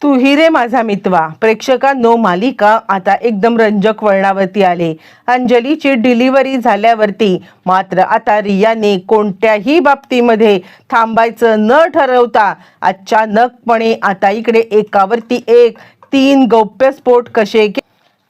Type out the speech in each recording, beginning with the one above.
तू ही रे माझा मितवा प्रेक्षकांनो, मालिका आता एकदम रंजक वळणावरती आले। अंजलीची डिलिव्हरी झाल्यावरती मात्र आता रियाने कोणत्याही बाबतीमध्ये थांबायचं न ठरवता अचानकपणे आता इकडे एकावरती एक 3 गौप्यस्फोट कसे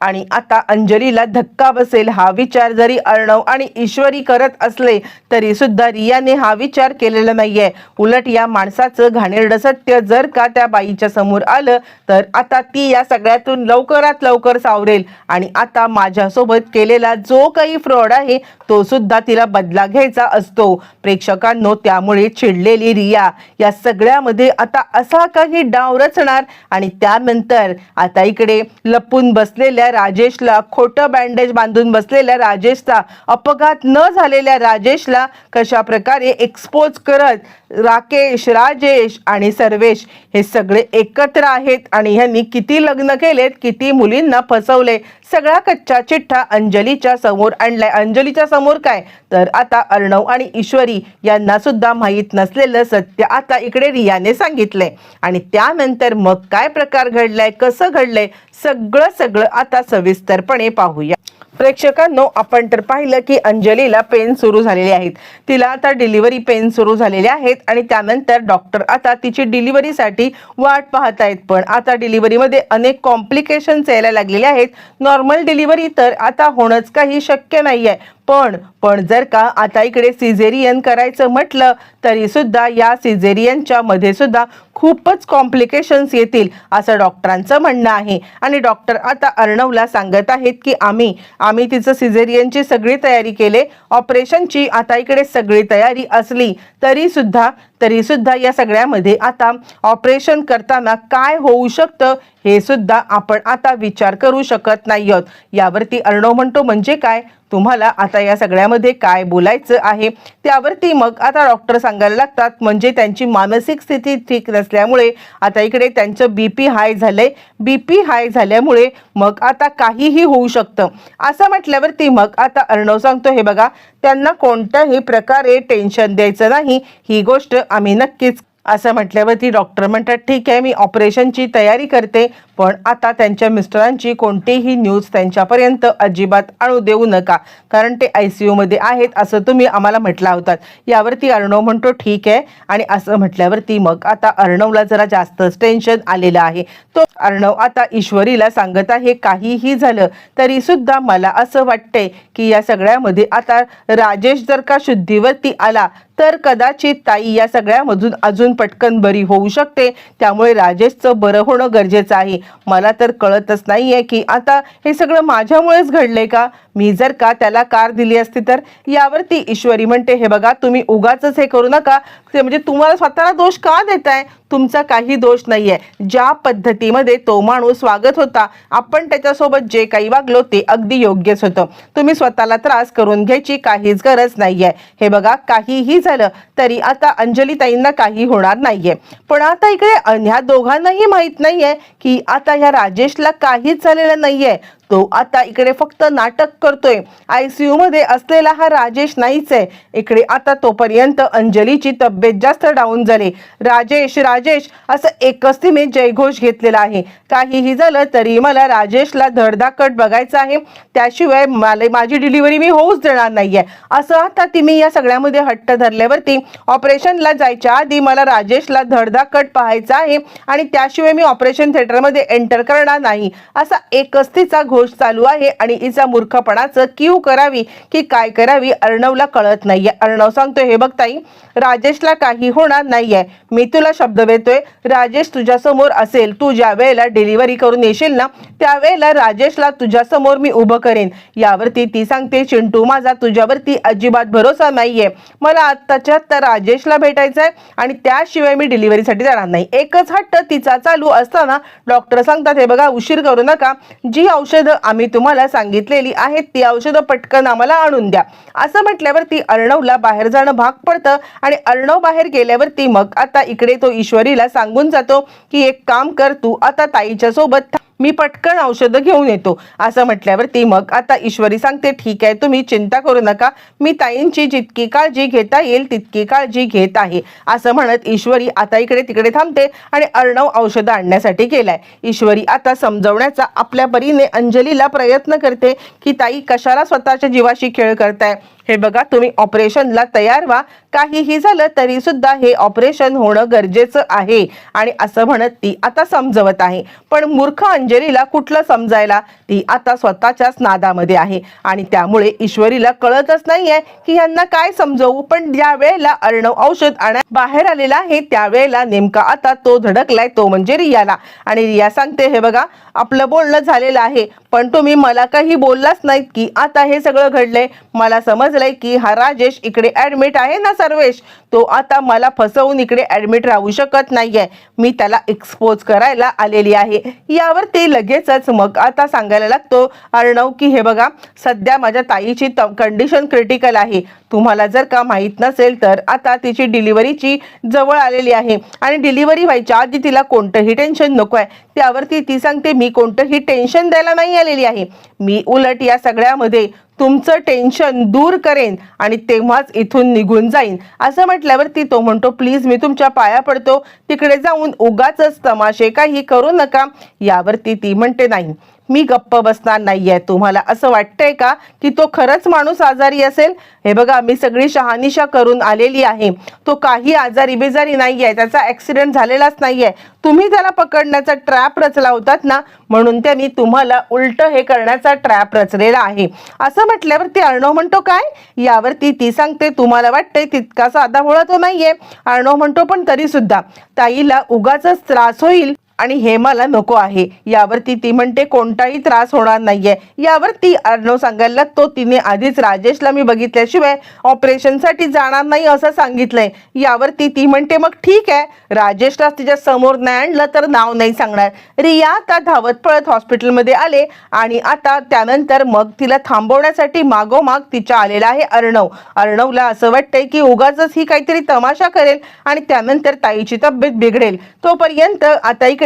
आणि आता अंजलीला धक्का बसेल हा विचार जरी अर्णव आणि ईश्वरी करत असले तरी सुद्धा रियाने हा विचार केलेला नाहीये। उलट या माणसाचं घाणेरडं सत्य जर का त्या बाईच्या समोर आलं तर आता ती या सगळ्यातून लवकरात लवकर सावरेल आणि आता माझ्यासोबत केलेला जो काही फ्रॉड आहे तो सुद्धा तिला बदला घ्यायचा असतो। प्रेक्षकांनो, त्यामुळे चिडलेली रिया या सगळ्यामध्ये आता असा काही डाव रचणार आणि त्यानंतर आता इकडे लपून बसलेल्या राजेशला, खोटं बँडेज बांधून बसलेल्या राजेशचा, अपघात न झालेल्या राजेशला कशा प्रकारे एक्सपोज करत राकेश, राजेश आणि सर्वेश हे सगळे एकत्र आहेत आणि ह्यांनी किती लग्न केलेत, किती मुलींना फसवले, सगळा कच्चा चिठ्ठा अंजलीच्या समोर आणलाय। अंजलीच्या समोर काय तर आता अर्णव आणि ईश्वरी यांना सुद्धा माहीत नसलेलं सत्य आता इकडे रियाने सांगितलंय आणि त्यानंतर मग काय प्रकार घडलाय, कसं घडलंय, सगळं आता सविस्तरपणे पाहूया। प्रेक्षकांनो, आपण तर पाहिलं की अंजलीला पेन सुरू झालेले आहेत, तिला आता डिलिव्हरी पेन सुरू झालेले आहेत आणि त्यानंतर डॉक्टर आता तिची डिलिव्हरीसाठी वाट पाहत आहेत। पण आता डिलिव्हरीमध्ये अनेक कॉम्प्लिकेशन्स यायला लागलेले आहेत। नॉर्मल डिलिव्हरी तर आता होणंच काही शक्य नाहीये, पण जर का आता इकडे सिझेरियन करायचं म्हटलं तरी सुद्धा या सिझेरियनच्या मध्ये सुद्धा खूपच कॉम्प्लिकेशन्स येतील असं डॉक्टरांचं म्हणणं आहे। आणि डॉक्टर आता अर्णवला सांगत आहेत की आम्ही तिचं सिझेरियनची सगळी तयारी केली, ऑपरेशनची आता इकडे सगळी तयारी असली तरी सुद्धा या सगळ्यामध्ये आता ऑपरेशन करताना काय होऊ शकतं हे सुद्धा आपण आता विचार करू शकत नाही आहोत। यावरती अर्णव म्हणतो, म्हणजे काय, तुम्हाला आता या सगळ्यामध्ये काय बोलायचं आहे? त्यावरती मग आता डॉक्टर सांगायला लागतात, म्हणजे त्यांची मानसिक स्थिती ठीक नसल्यामुळे आता इकडे त्यांचं बीपी हाय झालंय, बीपी हाय झाल्यामुळे मग आता काहीही होऊ शकतं असं म्हटल्यावरती मग आता अर्णव सांगतो, हे बघा, त्यांना कोणत्याही प्रकारे टेन्शन द्यायचं नाही, ही गोष्ट आम्ही नक्कीच, असं म्हटल्यावरती डॉक्टर म्हणतात, ठीक आहे, मी ऑपरेशनची तयारी करते, पण आता त्यांच्या मिस्टरांची कोणतीही न्यूज त्यांच्यापर्यंत अजिबात आणू देऊ नका, कारण ते ICU मध्ये आहेत असं तुम्ही आम्हाला म्हटला होतात। यावरती अर्णव म्हणतो, ठीक आहे, आणि असं म्हटल्यावरती मग आता अर्णवला जरा जास्तच टेन्शन आलेलं आहे। तो अर्णव आता ईश्वरीला सांगत आहे, काहीही झालं तरी सुद्धा मला असं वाटतंय की या सगळ्यामध्ये आता राजेश जर का शुद्धीवरती आला तर कदाचित ताई या सगळ्यामधून अजून पटकन बरी होऊ शकते, त्यामुळे राजेशचं बरं होणं गरजेचं आहे। मला तर कळतच नाहीये की आता हे सगळं माझ्यामुळेच घडलंय का, मी जर का त्याला कार दिली असती तर। यावरती ईश्वरी म्हणते, हे बघा, तुम्ही उगाचच हे करू नका, म्हणजे तुम्हाला स्वतःला दोष का देताय, तुमचा काही दोष नाहीये। ज्या पद्धतीमध्ये तो माणूस वागत होता, आपण त्याच्यासोबत जे काही वागलो ते अगदी योग्यच होतं, तुम्ही स्वतःला त्रास करून घ्यायची काहीच गरज नाहीये। हे बघा, काहीही झालं तरी आता अंजली ताईंना काही होणार नाहीये, पण आता इकडे ह्या दोघांनाही माहित नाहीये की आता ह्या राजेशला काहीच झालेलं नाहीये, तो आता इकडे फक्त नाटक करतोय। ICU मध्ये असलेला हा राजेश नाहीच आहे। इकडे आता तोपर्यंत अंजलीची तब्येत जास्त डाऊन झाली, राजेश राजेश असं एकच तिने जयघोष घेतलेला आहे, काहीही झालं तरी मला राजेशला धडधाकट बघायचं आहे, त्याशिवाय मला माझी डिलिव्हरी मी होऊच देणार नाहीये असं आता तिने या सगळ्यामध्ये हट्ट धरल्यावरती ऑपरेशनला जायच्या आधी मला राजेशला धडधाकट पाहायचं आहे आणि त्याशिवाय मी ऑपरेशन थिएटरमध्ये एंटर करणार नाही असा एकच तिचा घोष चालू आहे। आणि हिचा मूर्खपणाचं क्यू करावी की काय करावी अर्णवला कळत नाहीये। अर्णव सांगतोय, हे बघ ताई, राजेशला काही होणार नाहीये, मी तुला शब्द देतोय, राजेश तुझ्या समोर असेल, तू ज्या वेळेला डिलिव्हरी करून येशील ना त्यावेळेला राजेशला तुझ्या समोर मी उभं करेन। यावरती ती सांगते, चिंटू, माझा तुझ्यावरती अजिबात भरोसा नाहीये, मला आत्ताच्या आत्ता राजेशला भेटायचंय आणि त्याशिवाय मी डिलिव्हरीसाठी जाणार नाही। एकच हट्ट तिचा चालू असताना डॉक्टर सांगतात, हे बघा, उशीर करू नका, जी औषधं आम्ही तुम्हाला सांगितलेली आहेत ती औषधं पटकन आम्हाला आणून द्या असं म्हटल्यावरती अर्णवला बाहेर जाणं भाग पडतं आणि अर्णव बाहेर गेल्यावरती मग आता इकडे तो ईश्वरीला सांगून जातो की एक काम कर, तू आता ताईच्या सोबत मी पटकन औषधं घेऊन येतो असं म्हटल्यावरती मग आता ईश्वरी सांगते ठीक आहे, तुम्ही चिंता करू नका, मी ताईंची जितकी काळजी घेता येईल तितकी काळजी घेत आहे असं म्हणत ईश्वरी आता इकडे तिकडे थांबते आणि अर्णव औषधं आणण्यासाठी गेलाय. ईश्वरी आता समजवण्याचा आपल्या परीने अंजलीला प्रयत्न करते की ताई कशाला स्वतःच्या जीवाशी खेळ करताय, हे बघा तुम्ही ऑपरेशनला तयार व्हा, काहीही झालं तरी सुद्धा हे ऑपरेशन होणं गरजेचं आहे आणि असं म्हणत ती आता समजवत आहे. पण मूर्ख अंजलीला कुठलं समजायला, ती आता स्वतःच्याच नादामध्ये आहे आणि त्यामुळे ईश्वरीला कळतच नाहीये की यांना काय समजवू. पण ज्या वेळेला अर्णव औषध आणा बाहेर आलेला आहे त्यावेळेला नेमका आता तो धडकलाय, तो म्हणजे रियाला. आणि रिया सांगते हे बघा आपलं बोलणं झालेलं आहे पण तुम्ही मला काही बोललाच नाहीत की आता हे सगळं घडलंय. मला समजलंय की हा राजेश इकडे ऍडमिट आहे ना सर्वेश, तो आता मला फसवून इकडे ऍडमिट राहू शकत नाहीये, मी त्याला एक्सपोज करायला आलेली आहे. यावर ते लगेचच मग आता सांगायला लागतो अर्णव की हे बघा सध्या माझ्या ताईची कंडिशन क्रिटिकल आहे, तुम्हाला जर का माहीत नसेल तर आता तिची डिलिव्हरीची जवळ आलेली आहे आणि डिलिव्हरी व्हायच्या आधी तिला कोणतंही टेन्शन नको आहे. त्यावरती ती सांगते मी कोणतंही टेन्शन द्यायला नाही आलेली आहे, मी उलट या सगळ्यामध्ये तुमचं टेन्शन दूर करेन आणि तेव्हाच इथून निघून जाईन असं म्हटल्यावरती तो म्हणतो प्लीज मी तुमच्या पाया पडतो, तिकडे जाऊन उगाचच तमाशे काही करू नका. यावरती ती म्हणते नाही मी गप्प बसणार नाहीये, तुम्हाला असं वाटतंय का की तो खरंच माणूस आजारी असेल, हे बघा मी सगळी शहानिशा करून आलेली आहे, तो काही आजारी बेजारी नाहीये, त्याचा ऍक्सिडेंट झालेलाच नाहीये, तुम्ही त्याला पकडण्याचा ट्रॅप रचला होतात ना म्हणून त्यांनी तुम्हाला उलट हे करण्याचा ट्रॅप रचलेला आहे असं म्हटल्यावरती अर्णव म्हणतो काय. यावरती ती सांगते तुम्हाला वाटतंय तितका साधा भोळा तो नाहीये. अर्णव म्हणतो पण तरी सुद्धा ताईला उगाचच त्रास होईल आणि हे मला नको आहे. यावरती ती म्हणते कोणताही त्रास होणार नाहीये. यावरती अर्णव सांगायला लागतो तिने आधीच राजेशला मी बघितल्याशिवाय ऑपरेशनसाठी जाणार नाही असं सांगितलंय. यावरती ती म्हणते मग ठीक आहे, राजेशला तिच्या समोर नाही आणलं तर नाव नाही सांगणार. रिया आता धावत पळत हॉस्पिटलमध्ये आले आणि आता त्यानंतर मग तिला थांबवण्यासाठी मागोमाग तिच्या आलेला आहे अर्णव. अर्णवला असं वाटतंय की उगाचच ही काहीतरी तमाशा करेल आणि त्यानंतर ताईची तब्येत बिघडेल. तोपर्यंत आता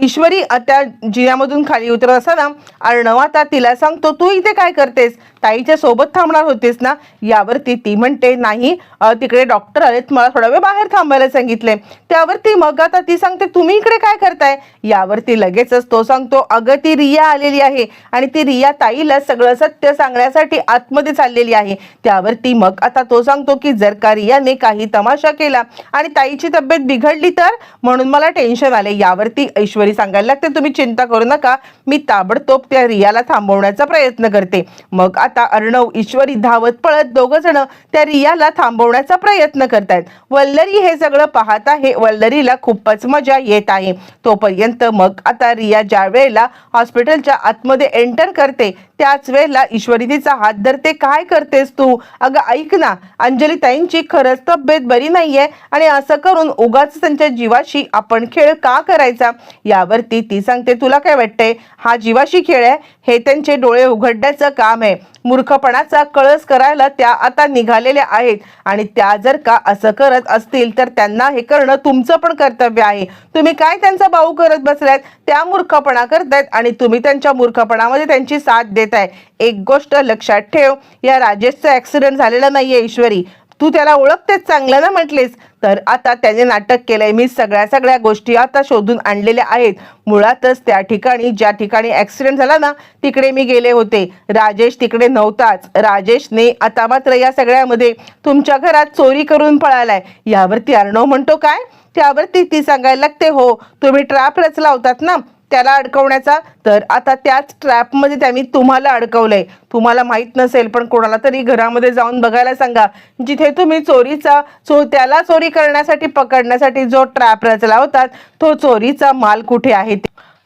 ईश्वरी त्या जिन्यामधून खाली उतरत असताना अर्णव आता तिला सांगतो तू इथे काय करतेस, ताईच्या सोबत थांबणार होतेस ना. यावरती ती म्हणते नाही तिकडे डॉक्टर आलेत, मला थोडा वेळ बाहेर थांबायला सांगितले. त्यावरती मग आता ती सांगते तुम्ही इकडे काय करताय. यावरती लगेचच तो सांगतो अगं ती रिया आलेली आहे आणि ती रिया ताईला सगळं सत्य सांगण्यासाठी आतमध्ये चाललेली आहे. त्यावरती मग आता तो सांगतो की जर का रियाने काही तमाशा केला आणि ताईची तब्येत बिघडली तर म्हणून मला टेन्शन आले. यावरती ऐश्वरी सांगायला लागते तुम्ही चिंता करू नका, मी ताबडतोब त्या रियाला थांबवण्याचा प्रयत्न करते. मग आता अर्णव ईश्वरी धावत पळत दोघं जण त्या रियाला थांबवण्याचा प्रयत्न करतायत. वल्लरी हे सगळं पाहत आहे, वल्लरीला खूपच मजा येत आहे. तोपर्यंत मग आता रिया ज्या वेळेला हॉस्पिटलच्या आतमध्ये एंटर करते त्याच वेळेला ईश्वरी तिचा हात धरते. काय करतेस तू, अगं ऐक ना अंजली ताईंची खरंच तब्येत बरी नाहीये आणि असं करून उगाच त्यांच्या जीवाशी आपण खेळ का करायचा. यावरती ती सांगते तुला काय वाटतंय हा जीवाशी खेळ आहे, हे त्यांचे डोळे उघडण्याचं काम आहे, मूर्खपणाचा कळस करायला त्या आता निघालेल्या आहेत आणि त्या जर का असं करत असतील तर त्यांना हे करणं तुमचं पण कर्तव्य आहे. तुम्ही काय त्यांचा बाऊ करत बसलात, त्या मूर्खपणा करतायत आणि तुम्ही त्यांच्या मूर्खपणामध्ये त्यांची साथ देताय. एक गोष्ट लक्षात ठेव, या राजेशचा ऍक्सिडेंट झालेला नाहीये ईश्वरी, तू त्याला ओळखतेच चांगलं ना म्हटलेस, तर आता त्याने नाटक केलंय. मी सगळ्या गोष्टी आता शोधून आणलेल्या आहेत. मुळातच त्या ठिकाणी ज्या ठिकाणी ऍक्सिडेंट झाला ना तिकडे मी गेले होते, राजेश तिकडे नव्हताच. राजेशने आता मात्र या सगळ्यामध्ये तुमच्या घरात चोरी करून पळालाय. यावरती अर्णव म्हणतो काय. त्यावरती ती सांगायला लागते हो तुम्ही ट्रॅप रचला होतात ना त्याला अडकवण्याचा, तर आता त्याच ट्रॅपमध्ये त्यांनी तुम्हाला अडकवलंय. तुम्हाला माहित नसेल पण कोणाला तरी घरामध्ये जाऊन बघायला सांगा, जिथे तुम्ही त्याला चोरी करण्यासाठी पकडण्यासाठी जो ट्रॅप रचला होता तो चोरीचा माल कुठे आहे.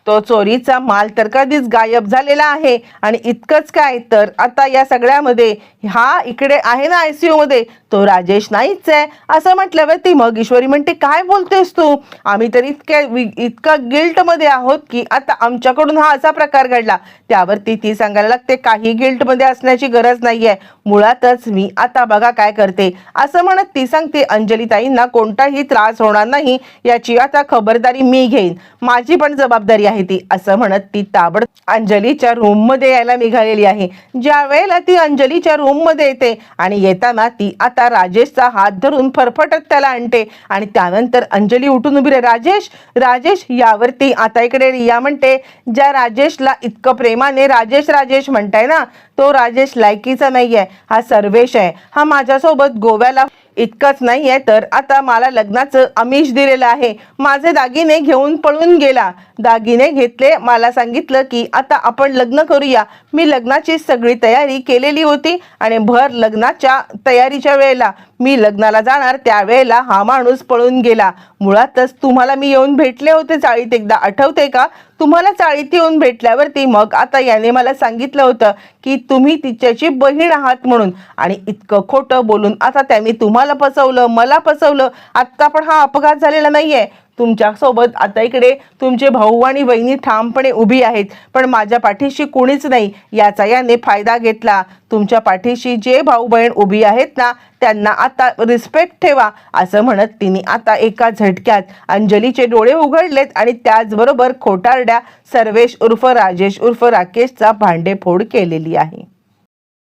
तो चोरीचा माल तर कधीच गायब झालेला आहे. आणि इतकंच काय तर आता या सगळ्यामध्ये हा इकडे आहे ना ICU मध्ये, तो राजेश नाहीच आहे असं म्हटल्यावरती मग ईश्वरी म्हणते, काय बोलतेस तू? आम्ही तर इतका गिल्टमध्ये आहोत की आता आमच्याकडून हा असा प्रकार घडला. त्यावरती ती सांगायला लागते, काही गिल्टमध्ये असण्याची गरज नाहीये, मुळातच मी आता बघा काय करते असं म्हणत ती सांगते, अंजलीताईंना कोणताही त्रास होणार नाही याची आता खबरदारी मी घेईन, माझी पण जबाबदारी आहे ती असं म्हणत ती ताबड अंजलीच्या रूम मध्ये यायला निघालेली आहे. ज्या वेळेला ती अंजलीच्या रूम मध्ये येते आणि येताना ती आता राजेशचा हात धरून फरफटत त्याला आणते आणि त्यानंतर अंजली उठून उभी राहते, राजेश राजेश. यावरती आता इकडे रिया म्हणते, ज्या राजेशला इतकं प्रेमाने राजेश राजेश म्हणताय ना, तो राजेश लायकीचा नाहीये, हा सर्वेश आहे. हा माझ्यासोबत गोव्याला इतकंच नाहीये तर आता मला लग्नाचं आमिष दिलेलं आहे. माझे दागिने घेऊन पळून गेला, दागिने घेतले, मला सांगितलं की आता आपण लग्न करूया. मी लग्नाची सगळी तयारी केलेली होती आणि भर लग्नाच्या तयारीच्या वेळेला मी लग्नाला जाणार त्यावेळेला हा माणूस पळून गेला. मुळातच तुम्हाला मी येऊन भेटले होते चाळीत, एकदा आठवते का? तुम्हाला चाळीत येऊन भेटल्यावरती मग आता याने मला सांगितलं होतं की तुम्ही तिच्याची बहीण आहात म्हणून, आणि इतकं खोटं बोलून आता त्यांनी तुम्हाला फसवलं, मला फसवलं. आत्ता पण हा अपघात झालेला नाहीये, तुमच्यासोबत आता इकडे तुमचे भाऊ आणि बहिणी ठामपणे उभी आहेत, पण माझ्या पाठीशी कोणीच नाही याचा याने फायदा घेतला. तुमच्या पाठीशी जे भाऊ बहीण उभी आहेत ना, त्यांना आता रिस्पेक्ट ठेवा असं म्हणत तिने आता एका झटक्यात अंजलीचे डोळे उघडलेत आणि त्याचबरोबर खोटारड्या सर्वेश उर्फ राजेश उर्फ राकेशचा भांडेफोड केलेली आहे.